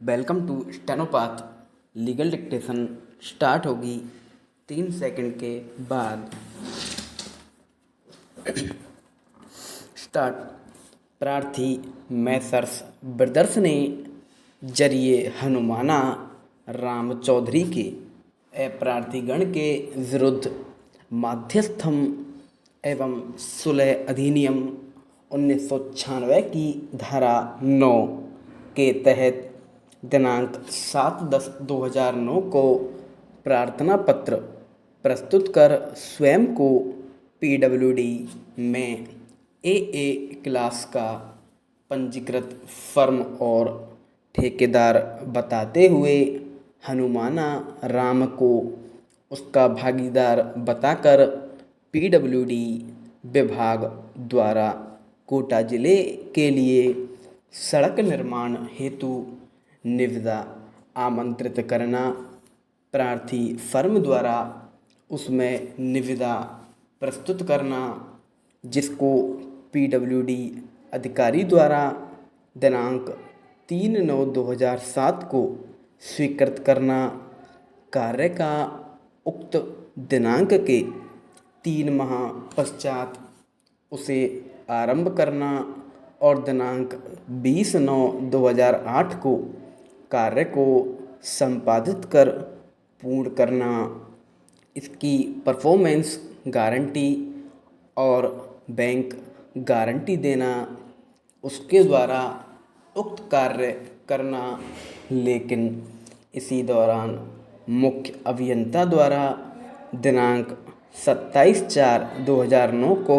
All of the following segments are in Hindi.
Welcome to Stenopath. Legal dictation start होगी 3 सेकंड के बाद। स्टार्ट। प्रार्थी मैसर्स ब्रदर्स ने जरिए हनुमाना राम चौधरी के अपराधीगण के विरुद्ध मध्यस्थम एवं सुलह अधिनियम 1996 की धारा 9 के तहत दिनांक 7/10/2009 को प्रार्थना पत्र प्रस्तुत कर स्वयं को पीडब्ल्यूडी में AA क्लास का पंजीकृत फर्म और ठेकेदार बताते हुए हनुमाना राम को उसका भागीदार बताकर पीडब्ल्यूडी विभाग द्वारा कोटा जिले के लिए सड़क निर्माण हेतु निविदा आमंत्रित करना, प्रार्थी फर्म द्वारा उसमें निविदा प्रस्तुत करना, जिसको पीडब्ल्यूडी अधिकारी द्वारा दिनांक 3/9/2007 को स्वीकृत करना, कार्य का उक्त दिनांक के 3 माह पश्चात उसे आरंभ करना और दिनांक 20/9/2008 को कार्य को संपादित कर पूर्ण करना। इसकी परफॉर्मेंस गारंटी और बैंक गारंटी देना, उसके द्वारा उक्त कार्य करना, लेकिन इसी दौरान मुख्य अभियंता द्वारा दिनांक 27/4/2009 को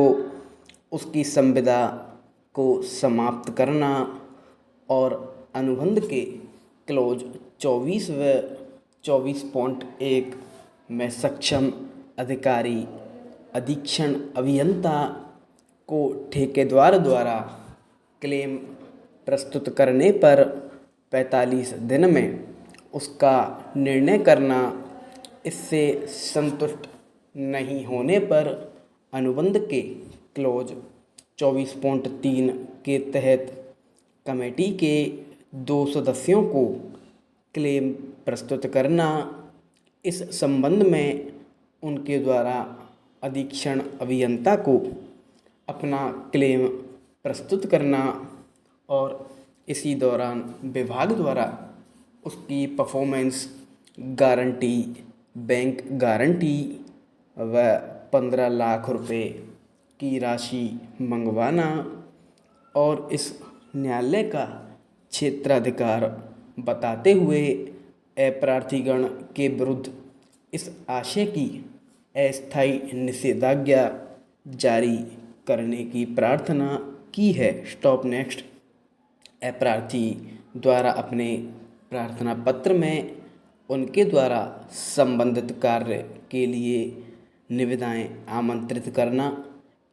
उसकी संविदा को समाप्त करना और अनुबंध के क्लोज 24 व 24.1 में सक्षम अधिकारी अधीक्षण अभियंता को ठेकेदार द्वारा क्लेम प्रस्तुत करने पर 45 दिन में उसका निर्णय करना। इससे संतुष्ट नहीं होने पर अनुबंध के क्लोज 24.3 के तहत कमेटी के 2 सदस्यों को क्लेम प्रस्तुत करना। इस संबंध में उनके द्वारा अधीक्षण अभियंता को अपना क्लेम प्रस्तुत करना और इसी दौरान विभाग द्वारा उसकी परफॉर्मेंस गारंटी, बैंक गारंटी व 15 लाख रुपए की राशि मंगवाना और इस न्यायालय का क्षेत्राधिकार बताते हुए अपराधीगण के विरुद्ध इस आशय की अस्थायी निषेधाज्ञा जारी करने की प्रार्थना की है। Stop next. अपराधी द्वारा अपने प्रार्थना पत्र में उनके द्वारा संबंधित कार्य के लिए निविदाएं आमंत्रित करना,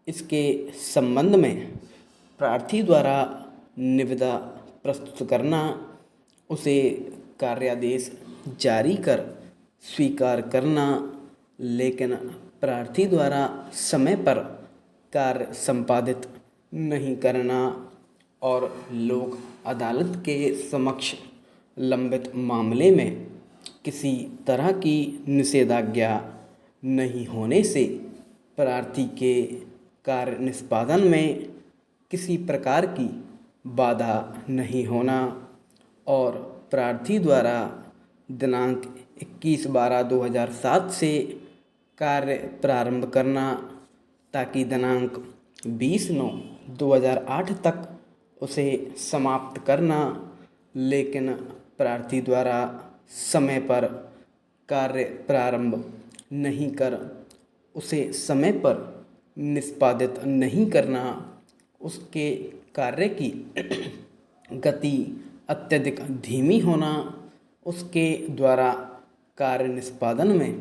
इसके संबंध में प्रार्थी द्वारा निविदा प्रस्तुत करना, उसे कार्यादेश जारी कर स्वीकार करना, लेकिन प्रार्थी द्वारा समय पर कार्य संपादित नहीं करना और लोक अदालत के समक्ष लंबित मामले में किसी तरह की निषेधाज्ञा नहीं होने से प्रार्थी के कार्य निष्पादन में किसी प्रकार की बाधा नहीं होना और प्रार्थी द्वारा दिनांक 21/12/2007 से कार्य प्रारंभ करना, ताकि दिनांक 20/9/2008 तक उसे समाप्त करना, लेकिन प्रार्थी द्वारा समय पर कार्य प्रारंभ नहीं कर उसे समय पर निष्पादित नहीं करना, उसके कार्य की गति अत्यधिक धीमी होना, उसके द्वारा कार्य निष्पादन में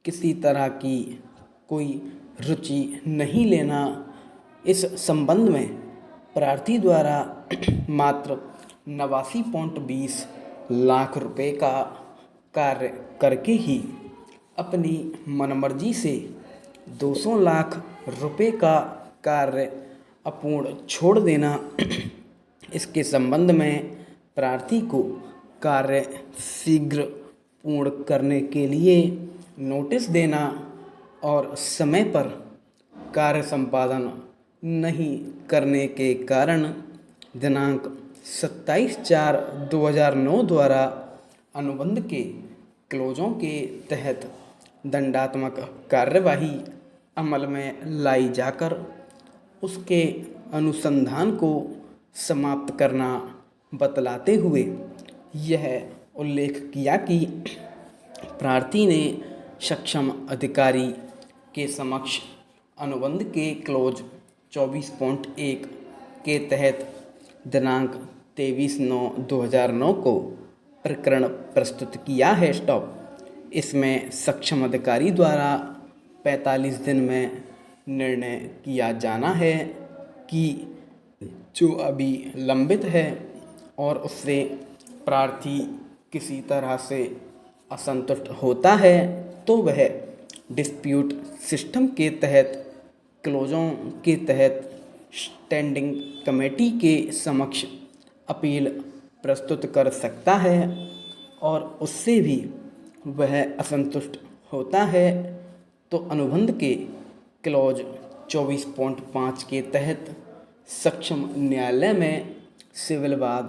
किसी तरह की कोई रुचि नहीं लेना। इस संबंध में प्रार्थी द्वारा मात्र 89.20 लाख रुपए का कार्य करके ही अपनी मनमर्जी से 200 लाख रुपए का कार्य अपूर्ण छोड़ देना। इसके संबंध में प्रार्थी को कार्य शीघ्र पूर्ण करने के लिए नोटिस देना और समय पर कार्य संपादन नहीं करने के कारण दिनांक 27/4/2009 द्वारा अनुबंध के क्लोजों के तहत दंडात्मक कार्यवाही अमल में लाई जाकर उसके अनुसंधान को समाप्त करना बतलाते हुए यह उल्लेख किया कि प्रार्थी ने सक्षम अधिकारी के समक्ष अनुबंध के क्लोज 24.1 के तहत दिनांक 23/9/2009 को प्रकरण प्रस्तुत किया है। स्टॉप। इसमें सक्षम अधिकारी द्वारा 45 दिन में निर्णय किया जाना है कि जो अभी लंबित है और उससे प्रार्थी किसी तरह से असंतुष्ट होता है तो वह डिस्प्यूट सिस्टम के तहत क्लोजों के तहत स्टैंडिंग कमेटी के समक्ष अपील प्रस्तुत कर सकता है और उससे भी वह असंतुष्ट होता है तो अनुबंध के क्लॉज 24.5 के तहत सक्षम न्यायालय में सिविल वाद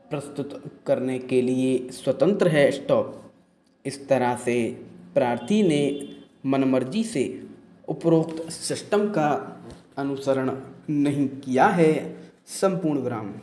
प्रस्तुत करने के लिए स्वतंत्र है। स्टॉप। इस तरह से प्रार्थी ने मनमर्जी से उपरोक्त सिस्टम का अनुसरण नहीं किया है। संपूर्ण विराम।